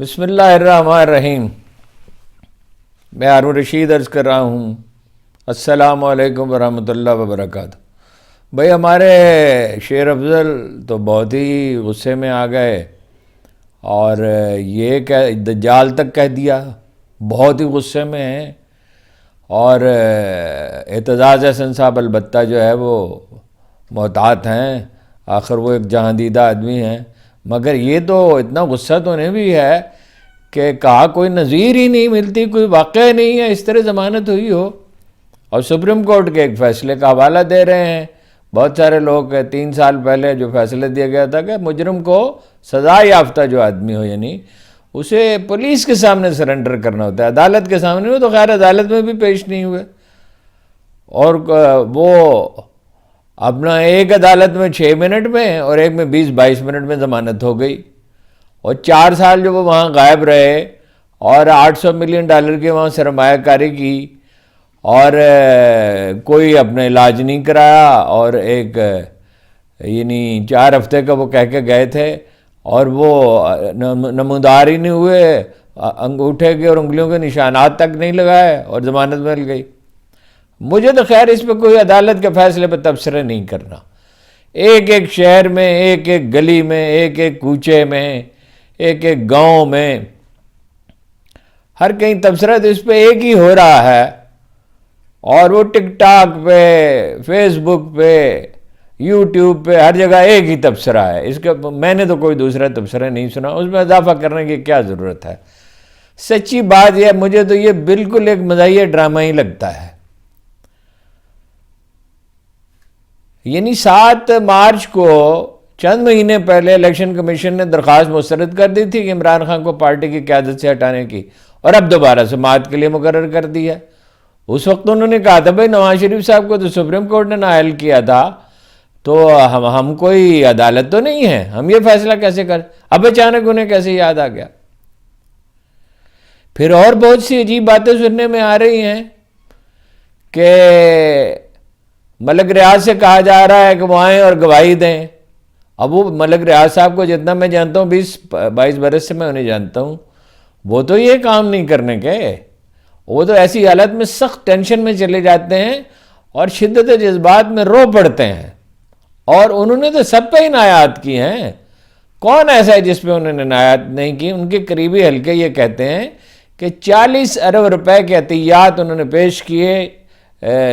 بسم اللہ الرحمن الرحیم۔ میں ہارون رشید عرض کر رہا ہوں السلام علیکم ورحمۃ اللہ وبرکاتہ۔ بھئی ہمارے شیر افضل تو بہت ہی غصے میں آ گئے اور یہ دجال تک کہہ دیا، بہت ہی غصے میں ہیں۔ اور اعتزاز احسن صاحب البتہ جو ہے وہ محتاط ہیں، آخر وہ ایک جہاں دیدہ آدمی ہیں، مگر یہ تو اتنا غصہ تو انہیں بھی ہے کہ کہا کوئی نظیر ہی نہیں ملتی، کوئی واقعہ نہیں ہے اس طرح ضمانت ہوئی ہو، اور سپریم کورٹ کے ایک فیصلے کا حوالہ دے رہے ہیں۔ بہت سارے لوگ 3 سال پہلے جو فیصلہ دیا گیا تھا کہ مجرم کو سزا یافتہ جو آدمی ہو، یعنی اسے پولیس کے سامنے سرنڈر کرنا ہوتا ہے، عدالت کے سامنے ہو، تو خیر عدالت میں بھی پیش نہیں ہوئے، اور وہ اپنا ایک عدالت میں 6 منٹ میں اور ایک میں 20-22 منٹ میں ضمانت ہو گئی، اور 4 سال جو وہ وہاں غائب رہے اور $800 ملین کی وہاں سرمایہ کاری کی، اور کوئی اپنا علاج نہیں کرایا، اور ایک یعنی 4 ہفتے کا وہ کہہ کے گئے تھے اور وہ نمودار ہی نہیں ہوئے، انگوٹھے کے اور انگلیوں کے نشانات تک نہیں لگائے اور ضمانت مل گئی۔ مجھے تو خیر اس پہ کوئی عدالت کے فیصلے پہ تبصرہ نہیں کرنا، ایک ایک شہر میں، ایک ایک گلی میں، ایک ایک کوچے میں، ایک ایک گاؤں میں، ہر کہیں تبصرہ تو اس پہ ایک ہی ہو رہا ہے، اور وہ ٹک ٹاک پہ، فیس بک پہ، یوٹیوب پہ، ہر جگہ ایک ہی تبصرہ ہے۔ اس کا میں نے تو کوئی دوسرا تبصرہ نہیں سنا، اس میں اضافہ کرنے کی کیا ضرورت ہے؟ سچی بات یہ، مجھے تو یہ بالکل ایک مزاحیہ ڈرامہ ہی لگتا ہے۔ یعنی 7 مارچ کو چند مہینے پہلے الیکشن کمیشن نے درخواست مسترد کر دی تھی کہ عمران خان کو پارٹی کی قیادت سے ہٹانے کی، اور اب دوبارہ سماعت کے لیے مقرر کر دی ہے۔ اس وقت انہوں نے کہا تھا بھائی نواز شریف صاحب کو تو سپریم کورٹ نے نااہل کیا تھا، تو ہم کوئی عدالت تو نہیں ہے، ہم یہ فیصلہ کیسے کر، اب اچانک انہیں کیسے یاد آ گیا؟ پھر اور بہت سی عجیب باتیں سننے میں آ رہی ہیں کہ ملک ریاض سے کہا جا رہا ہے کہ وہ آئیں اور گواہی دیں۔ اب وہ ملک ریاض صاحب کو جتنا میں جانتا ہوں، 20-22 برس سے میں انہیں جانتا ہوں، وہ تو یہ کام نہیں کرنے کے، وہ تو ایسی حالت میں سخت ٹینشن میں چلے جاتے ہیں اور شدت جذبات میں رو پڑتے ہیں، اور انہوں نے تو سب پہ عنایات کی ہیں۔ کون ایسا ہے جس پہ انہوں نے عنایات نہیں کی؟ ان کے قریبی حلقے یہ کہتے ہیں کہ 40 ارب روپے کے عطیات انہوں نے پیش کیے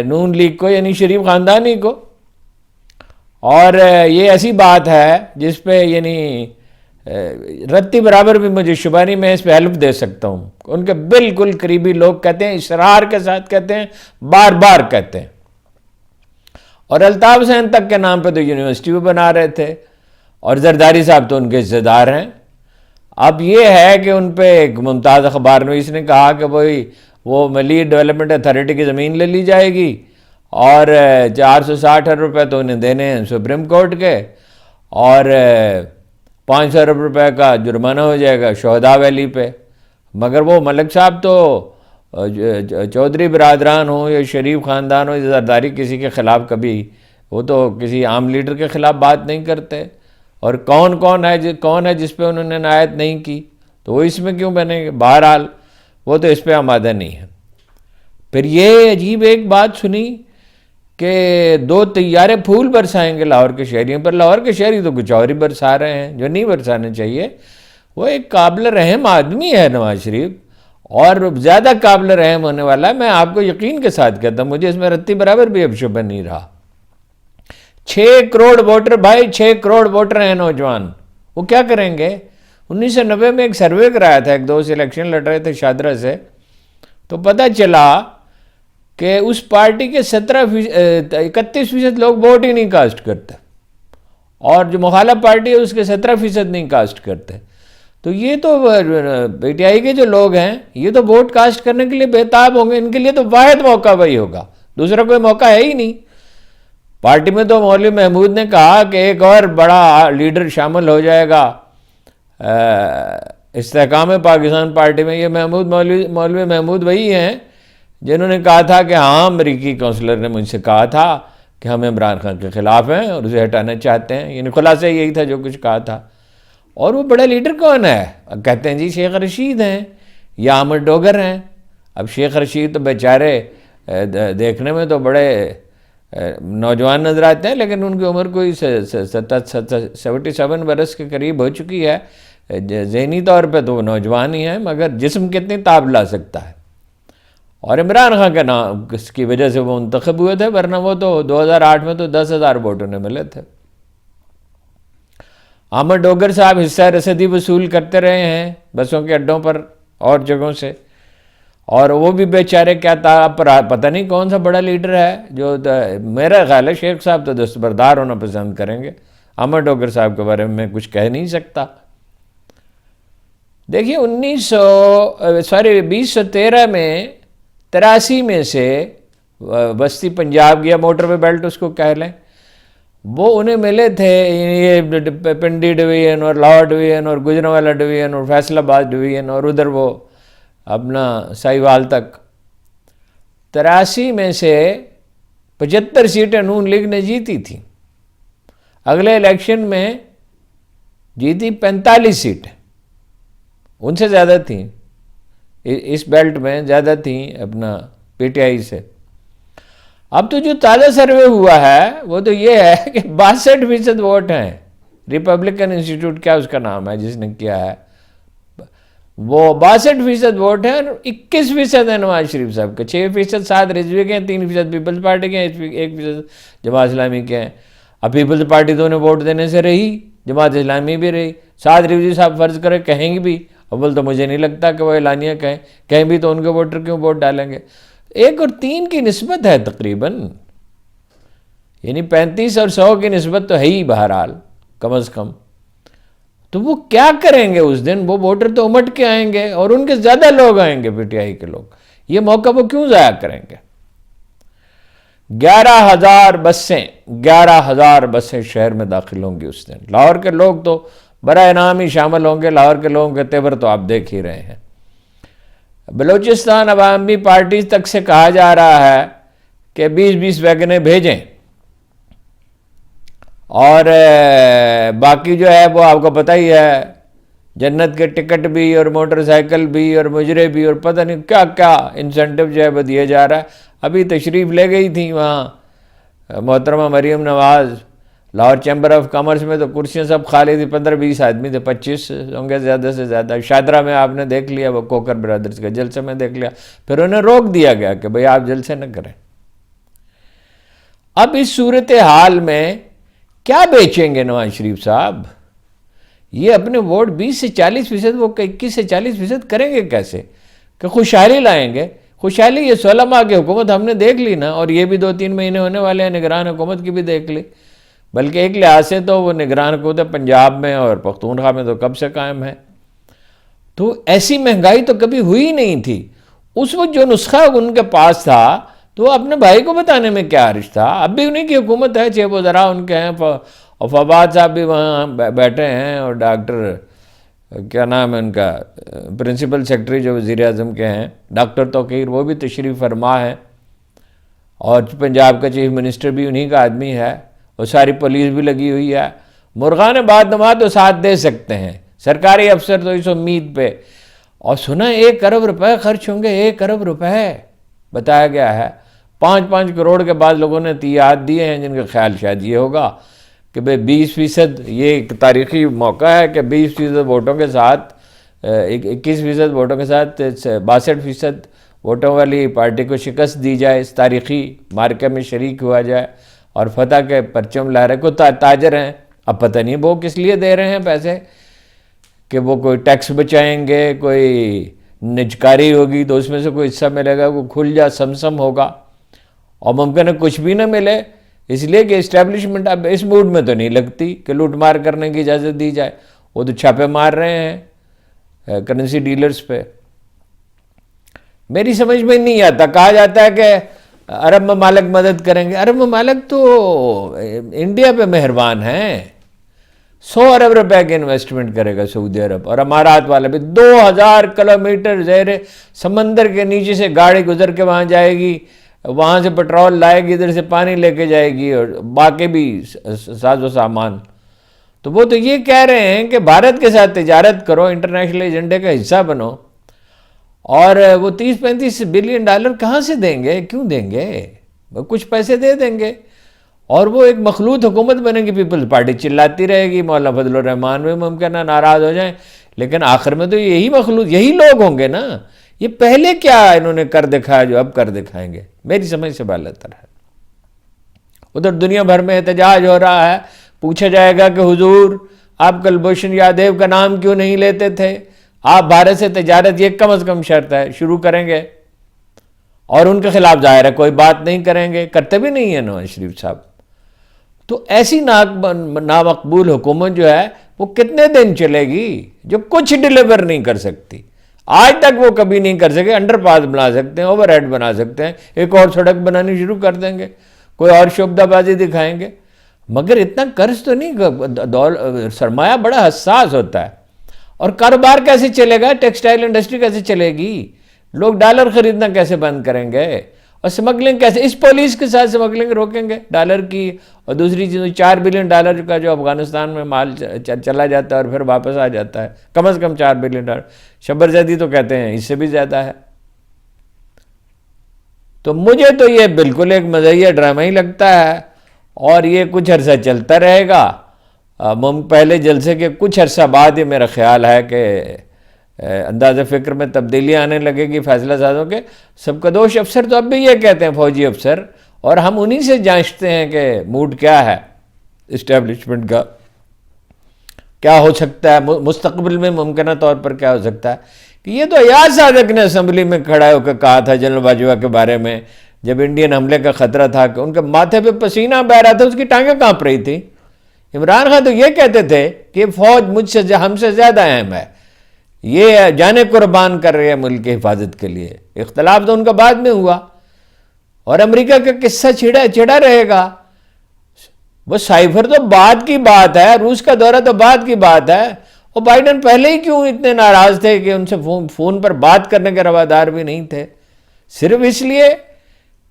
نون لیگ کو، یعنی شریف خاندانی کو، اور یہ ایسی بات ہے جس پہ یعنی رتی برابر بھی مجھے شبہ نہیں، میں اس پہ حلف دے سکتا ہوں۔ ان کے بالکل قریبی لوگ کہتے ہیں، اصرار کے ساتھ کہتے ہیں، بار بار کہتے ہیں، اور الطاف حسین تک کے نام پہ تو یونیورسٹی بھی بنا رہے تھے، اور زرداری صاحب تو ان کے حصے دار ہیں۔ اب یہ ہے کہ ان پہ ایک ممتاز اخبار نویس نے کہا کہ وہ ملی ڈیولپمنٹ اتھارٹی کی زمین لے لی جائے گی، اور 460 ارب روپے تو انہیں دینے ہیں سپریم کورٹ کے، اور 500 ارب روپے کا جرمانہ ہو جائے گا شہداء ویلی پہ۔ مگر وہ ملک صاحب تو چودھری برادران ہوں یا شریف خاندان ہو یا زرداری، کسی کے خلاف کبھی، وہ تو کسی عام لیڈر کے خلاف بات نہیں کرتے، اور کون ہے جس پہ انہوں نے عنایت نہیں کی، تو وہ اس میں کیوں بنے گے؟ بہرحال وہ تو اس پہ آمادہ نہیں ہے۔ پھر یہ عجیب ایک بات سنی کہ 2 طیارے پھول برسائیں گے لاہور کے شہریوں پر۔ لاہور کے شہری تو کچھ اور ہی برسا رہے ہیں جو نہیں برسانے چاہیے۔ وہ ایک قابل رحم آدمی ہے نواز شریف، اور زیادہ قابل رحم ہونے والا ہے، میں آپ کو یقین کے ساتھ کہتا ہوں، مجھے اس میں رتی برابر بھی اب شبہ نہیں رہا۔ 6 کروڑ ووٹر، بھائی 6 کروڑ ووٹر ہیں نوجوان، وہ کیا کریں گے؟ 1990 میں ایک سروے کرایا تھا، ایک دوست الیکشن لڑ رہے تھے شادرہ سے، تو پتہ چلا کہ اس پارٹی کے 31% لوگ ووٹ ہی نہیں کاسٹ کرتے، اور جو مخالف پارٹی ہے اس کے 17% نہیں کاسٹ کرتے۔ تو یہ تو پی ٹی آئی کے جو لوگ ہیں، یہ تو ووٹ کاسٹ کرنے کے لیے بےتاب ہوں گے، ان کے لیے تو واحد موقع وہی ہوگا، دوسرا کوئی موقع ہے ہی نہیں۔ پارٹی میں تو مولوی محمود نے کہا کہ ایک اور بڑا لیڈر شامل ہو جائے گا استحکام پاکستان پارٹی میں۔ یہ مولوی محمود وہی ہیں جنہوں نے کہا تھا کہ ہاں امریکی کونسلر نے مجھ سے کہا تھا کہ ہم عمران خان کے خلاف ہیں اور اسے ہٹانا چاہتے ہیں، یعنی خلاصہ یہی تھا جو کچھ کہا تھا۔ اور وہ بڑا لیڈر کون ہے؟ کہتے ہیں جی شیخ رشید ہیں یا احمد ڈوگر ہیں. اب شیخ رشید تو بیچارے دیکھنے میں تو بڑے نوجوان نظر آتے ہیں، لیکن ان کی عمر کوئی 77 برس کے قریب ہو چکی ہے. ذہنی طور پہ تو وہ نوجوان ہی ہیں، مگر جسم کتنی تاب لا سکتا ہے. اور عمران خان کے نام اس کی وجہ سے وہ منتخب ہوئے تھے، ورنہ وہ تو 2008 میں تو 10,000 ووٹ انہیں ملے تھے. احمد ڈوگر صاحب حصہ رسدی وصول کرتے رہے ہیں بسوں کے اڈوں پر اور جگہوں سے، اور وہ بھی بیچارے کیا تھا، پتہ نہیں کون سا بڑا لیڈر ہے جو میرا خیال ہے شیخ صاحب تو دستبردار ہونا پسند کریں گے. احمد ڈوگر صاحب کے بارے میں کچھ کہہ نہیں سکتا. دیکھیے 2013 میں 83 میں سے وسطی پنجاب یا موٹر وے بیلٹ اس کو کہہ لیں، وہ انہیں ملے تھے یہ پنڈی ڈویژن اور لاہور ڈویژن اور گجرانوالہ ڈویژن اور فیصل آباد ڈویژن اور ادھر وہ اپنا ساہیوال تک. 83 میں سے 75 سیٹیں نون لیگ نے جیتی تھیں. اگلے الیکشن میں جیتی 45 سیٹیں، ان سے زیادہ تھیں، اس بیلٹ میں زیادہ تھیں اپنا پی ٹی آئی سے. اب تو جو تازہ سروے ہوا ہے وہ تو یہ ہے کہ 62% ووٹ ہیں. ریپبلکن انسٹیٹیوٹ کیا اس کا نام ہے جس نے کیا ہے، وہ 62% ووٹ ہیں، اور 21% ہے نواز شریف صاحب کے. 6% 7 رضوی کے ہیں، 3% پیپلز پارٹی کے ہیں، 1% جماعت اسلامی کے ہیں. اب پیپلز پارٹی تو انہیں ووٹ دینے سے رہی، جماعت اسلامی بھی رہی. 7 رضوی صاحب فرض کرے کہیں گی بھی، اول تو مجھے نہیں لگتا کہ وہ اعلانیہ کہیں بھی تو ان کے ووٹر کیوں ووٹ ڈالیں گے. 1 اور 3 کی نسبت ہے تقریباً، یعنی 35 اور 100 کی نسبت تو ہے ہی بہرحال کم از کم. تو وہ کیا کریں گے اس دن؟ وہ ووٹر تو امٹ کے آئیں گے اور ان کے زیادہ لوگ آئیں گے، پی ٹی آئی کے لوگ. یہ موقع وہ کیوں ضائع کریں گے؟ 11,000 بسیں شہر میں داخل ہوں گی اس دن. لاہور کے لوگ تو برائے نام ہی شامل ہوں گے. لاہور کے لوگوں کے تیور تو آپ دیکھ ہی رہے ہیں. بلوچستان عوامی پارٹی تک سے کہا جا رہا ہے کہ 20 ویگنیں بھیجیں، اور باقی جو ہے وہ آپ کو پتہ ہی ہے، جنت کے ٹکٹ بھی اور موٹر سائیکل بھی اور مجرے بھی اور پتہ نہیں کیا کیا انسینٹو جو ہے وہ دیا جا رہا ہے. ابھی تشریف لے گئی تھیں وہاں محترمہ Maryam Nawaz Lahore chamber of commerce میں، تو کرسیاں سب خالی تھی. 15-20 آدمی تھے، 25 ہوں گے زیادہ سے زیادہ. شادرہ میں آپ نے دیکھ لیا، وہ کوکر برادرز کے جلسے میں دیکھ لیا. پھر انہیں روک دیا گیا کہ بھئی آپ جلسے نہ کریں. اب اس صورتحال میں کیا بیچیں گے نواز شریف صاحب؟ یہ اپنے ووٹ 20 سے 40%، وہ 21 سے 40% کریں گے کیسے کہ خوشحالی لائیں گے؟ خوشحالی یہ 16 ماہ کی حکومت ہم نے دیکھ لی نا، اور یہ بھی 2-3 مہینے ہونے والے ہیں، نگران حکومت کی بھی دیکھ لی. بلکہ ایک لحاظ سے تو وہ نگران حکومت پنجاب میں اور پختونخوا میں تو کب سے قائم ہے. تو ایسی مہنگائی تو کبھی ہوئی نہیں تھی. اس وقت جو نسخہ ان کے پاس تھا تو وہ اپنے بھائی کو بتانے میں کیا حرج تھا؟ اب بھی انہیں کی حکومت ہے، 6 وزراء ان کے ہیں، اور فواد صاحب بھی وہاں بیٹھے ہیں، اور ڈاکٹر کیا نام ہے ان کا پرنسپل سیکرٹری جو وزیر اعظم کے ہیں ڈاکٹر توقیر، وہ بھی تشریف فرما ہے، اور پنجاب کا چیف منسٹر بھی انہی کا آدمی ہے، اور ساری پولیس بھی لگی ہوئی ہے. مرغان باد نما تو ساتھ دے سکتے ہیں، سرکاری افسر تو اس امید پہ. اور سنا 1 ارب روپے خرچ ہوں گے، 1 ارب روپے بتایا گیا ہے. 5-5 کروڑ کے بعد لوگوں نے تیاد دیے ہیں، جن کا خیال شاید یہ ہوگا کہ بھئی 20%، یہ ایک تاریخی موقع ہے کہ 20% ووٹوں کے ساتھ 21% ووٹوں کے ساتھ 62% ووٹوں والی پارٹی کو شکست دی جائے، اس تاریخی مارکے میں شریک ہوا جائے، اور فتح کے پرچم لہرے کو تاجر ہیں. اب پتہ نہیں وہ کس لیے دے رہے ہیں پیسے، کہ وہ کوئی ٹیکس بچائیں گے، کوئی نجکاری ہوگی تو اس میں سے کوئی حصہ ملے گا، وہ کھل جا سمسم ہوگا، اور ممکن ہے کچھ بھی نہ ملے. اس لیے کہ اسٹیبلشمنٹ اب اس موڈ میں تو نہیں لگتی کہ لوٹ مار کرنے کی اجازت دی جائے. وہ تو چھاپے مار رہے ہیں کرنسی ڈیلرز پہ. میری سمجھ میں نہیں آتا، کہا جاتا ہے کہ عرب ممالک مدد کریں گے. عرب ممالک تو انڈیا پہ مہربان ہیں، 100 ارب روپے کی انویسٹمنٹ کرے گا سعودی عرب، اور امارات والے بھی 2000 کلومیٹر زیر سمندر کے نیچے سے گاڑی گزر کے وہاں جائے گی، وہاں سے پٹرول لائے گی، ادھر سے پانی لے کے جائے گی، اور باقی بھی ساز و سامان. تو وہ تو یہ کہہ رہے ہیں کہ بھارت کے ساتھ تجارت کرو، انٹرنیشنل ایجنڈے کا حصہ بنو، اور وہ 30-35 بلین ڈالر کہاں سے دیں گے؟ کیوں دیں گے؟ وہ کچھ پیسے دے دیں گے اور وہ ایک مخلوط حکومت بنے گی، پیپلز پارٹی چلاتی رہے گی، مولانا فضل الرحمان بھی ممکن ہے ناراض ہو جائیں، لیکن آخر میں تو یہی مخلوط، یہی لوگ ہوں گے نا۔ یہ پہلے کیا انہوں نے کر دکھایا جو اب کر دکھائیں گے؟ میری سمجھ سے بالاتر ہے۔ ادھر دنیا بھر میں احتجاج ہو رہا ہے، پوچھا جائے گا کہ حضور آپ کلبھوشن یادیو کا نام کیوں نہیں لیتے تھے؟ آپ بھارت سے تجارت، یہ کم از کم شرط ہے، شروع کریں گے، اور ان کے خلاف ظاہر ہے کوئی بات نہیں کریں گے، کرتے بھی نہیں ہیں نواز شریف صاحب۔ تو ایسی نامقبول حکومت جو ہے وہ کتنے دن چلے گی جو کچھ ڈیلیور نہیں کر سکتی؟ آج تک وہ کبھی نہیں کر سکے۔ انڈر پاس بنا سکتے ہیں، اوور ہیڈ بنا سکتے ہیں، ایک اور سڑک بنانی شروع کر دیں گے، کوئی اور شعبہ بازی دکھائیں گے، مگر اتنا قرض تو نہیں۔ سرمایہ بڑا حساس ہوتا ہے، اور کاروبار کیسے چلے گا؟ ٹیکسٹائل انڈسٹری کیسے چلے گی؟ لوگ ڈالر خریدنا کیسے بند کریں گے؟ اور سمگلنگ کیسے؟ اس پولیس کے ساتھ سمگلنگ روکیں گے ڈالر کی، اور دوسری چیز 4 بلین ڈالر کا جو افغانستان میں مال چلا جاتا ہے اور پھر واپس آ جاتا ہے، کم از کم 4 بلین ڈالر، شبر زیدی تو کہتے ہیں اس سے بھی زیادہ ہے۔ تو مجھے تو یہ بالکل ایک مزاحیہ ڈرامہ ہی لگتا ہے، اور یہ کچھ عرصہ چلتا رہے گا۔ پہلے جلسے کے کچھ عرصہ بعد یہ میرا خیال ہے کہ انداز فکر میں تبدیلی آنے لگے گی فیصلہ سازوں کے۔ سب کدوش افسر تو اب بھی یہ کہتے ہیں، فوجی افسر، اور ہم انہی سے جانچتے ہیں کہ موڈ کیا ہے اسٹیبلشمنٹ کا، کیا ہو سکتا ہے مستقبل میں، ممکنہ طور پر کیا ہو سکتا ہے۔ کہ یہ تو ایاز صادق نے اسمبلی میں کھڑا ہو کے کہا تھا جنرل باجوہ کے بارے میں، جب انڈین حملے کا خطرہ تھا، کہ ان کے ماتھے پہ پسینہ بہہ رہا تھا، اس کی ٹانگیں کانپ رہی تھی۔ عمران خان تو یہ کہتے تھے کہ فوج مجھ سے ہم سے زیادہ اہم ہے، یہ جانیں قربان کر رہے ہیں ملک کی حفاظت کے لیے۔ اختلاف تو ان کا بعد میں ہوا، اور امریکہ کا قصہ چڑھا رہے گا۔ وہ سائفر تو بعد کی بات ہے، روس کا دورہ تو بعد کی بات ہے۔ اور بائیڈن پہلے ہی کیوں اتنے ناراض تھے کہ ان سے فون پر بات کرنے کے روادار بھی نہیں تھے؟ صرف اس لیے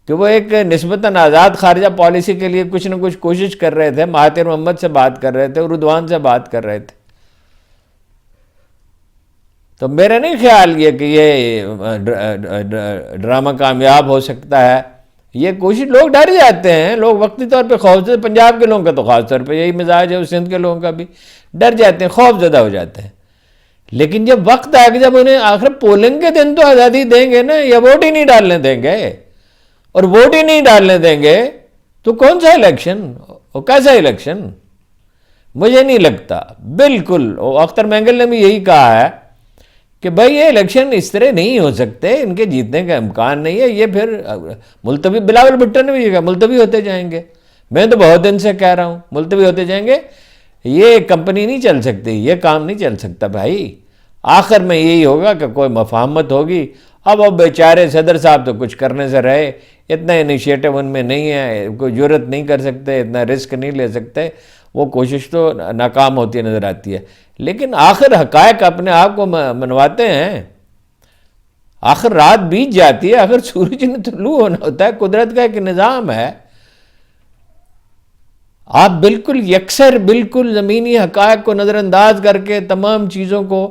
کہ وہ ایک نسبتاً آزاد خارجہ پالیسی کے لیے کچھ نہ کچھ کوشش کر رہے تھے، مہاتیر محمد سے بات کر رہے تھے، اردوان سے بات کر رہے تھے۔ تو میرا نہیں خیال یہ کہ یہ ڈرامہ کامیاب ہو سکتا ہے۔ یہ کوشش، لوگ ڈر جاتے ہیں، لوگ وقتی طور پہ خوف زدہ، پنجاب کے لوگوں کا تو خاص طور پہ یہی مزاج ہے، اور سندھ کے لوگوں کا بھی ڈر جاتے ہیں، خوف زدہ ہو جاتے ہیں۔ لیکن جب وقت آئے گا، جب انہیں آخر پولنگ کے دن تو آزادی دیں گے نا، یا ووٹ ہی نہیں ڈالنے دیں گے، اور ووٹ ہی نہیں ڈالنے دیں گے تو کون سا الیکشن اور کیسا الیکشن؟ مجھے نہیں لگتا بالکل۔ اختر مینگل نے بھی یہی کہا ہے کہ بھائی یہ الیکشن اس طرح نہیں ہو سکتے، ان کے جیتنے کا امکان نہیں ہے، یہ پھر ملتوی، بلاول بھٹو نے بھی یہ کہا ملتوی ہوتے جائیں گے۔ میں تو بہت دن سے کہہ رہا ہوں ملتوی ہوتے جائیں گے، یہ کمپنی نہیں چل سکتی، یہ کام نہیں چل سکتا بھائی۔ آخر میں یہی ہوگا کہ کوئی مفاہمت ہوگی۔ اب بیچارے صدر صاحب تو کچھ کرنے سے رہے، اتنا انیشیٹو ان میں نہیں ہے، کوئی جرت نہیں کر سکتے، اتنا رسک نہیں لے سکتے، وہ کوشش تو ناکام ہوتی نظر آتی ہے۔ لیکن آخر حقائق اپنے آپ کو منواتے ہیں، آخر رات بیت جاتی ہے، آخر سورج نے طلوع ہونا ہوتا ہے، قدرت کا ایک نظام ہے۔ آپ بالکل یکسر، بالکل زمینی حقائق کو نظر انداز کر کے تمام چیزوں کو،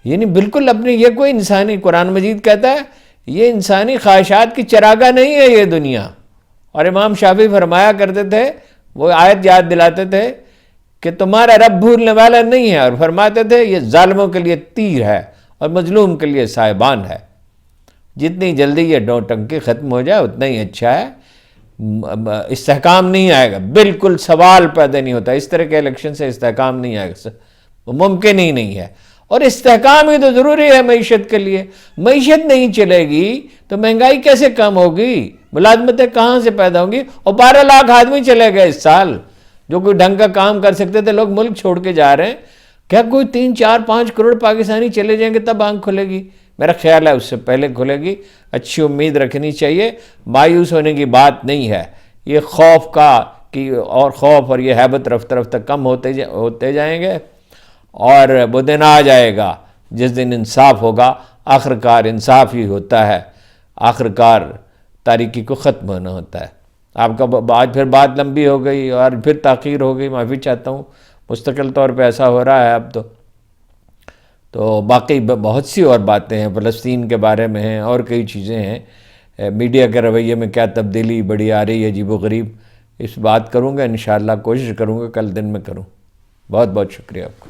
یعنی بالکل اپنی، یہ کوئی انسانی، قرآن مجید کہتا ہے یہ انسانی خواہشات کی چراگاہ نہیں ہے یہ دنیا۔ اور امام شافعی فرمایا کرتے تھے، وہ آیت یاد دلاتے تھے کہ تمہارا رب بھولنے والا نہیں ہے، اور فرماتے تھے یہ ظالموں کے لیے تیر ہے اور مظلوم کے لیے سائبان ہے۔ جتنی جلدی یہ نوٹنکی ختم ہو جائے اتنا ہی اچھا ہے۔ استحکام نہیں آئے گا، بالکل سوال پیدا نہیں ہوتا، اس طرح کے الیکشن سے استحکام نہیں آئے گا، وہ ممکن ہی نہیں ہے۔ اور استحکام ہی تو ضروری ہے معیشت کے لیے۔ معیشت نہیں چلے گی تو مہنگائی کیسے کم ہوگی؟ ملازمتیں کہاں سے پیدا ہوں گی؟ اور 12 لاکھ آدمی چلے گئے اس سال جو کوئی ڈھنگ کا کام کر سکتے تھے، لوگ ملک چھوڑ کے جا رہے ہیں۔ کیا کوئی 3, 4, 5 کروڑ پاکستانی چلے جائیں گے تب آنکھ کھلے گی؟ میرا خیال ہے اس سے پہلے کھلے گی۔ اچھی امید رکھنی چاہیے، مایوس ہونے کی بات نہیں ہے۔ یہ خوف کا اور خوف اور یہ ہیبت رفتہ رفتہ کم ہوتے جائیں گے، اور وہ دن آ جائے گا جس دن انصاف ہوگا۔ آخرکار انصاف ہی ہوتا ہے، آخرکار تاریکی کو ختم ہونا ہوتا ہے۔ آپ کا آج پھر بات لمبی ہو گئی اور پھر تاخیر ہو گئی، معافی چاہتا ہوں، مستقل طور پہ ایسا ہو رہا ہے اب تو باقی بہت سی اور باتیں ہیں، فلسطین کے بارے میں ہیں، اور کئی چیزیں ہیں، میڈیا کے رویے میں کیا تبدیلی بڑی آ رہی ہے عجیب و غریب، اس بات کروں گا انشاءاللہ، کوشش کروں گا کل دن میں کروں۔ بہت بہت شکریہ آپ کا۔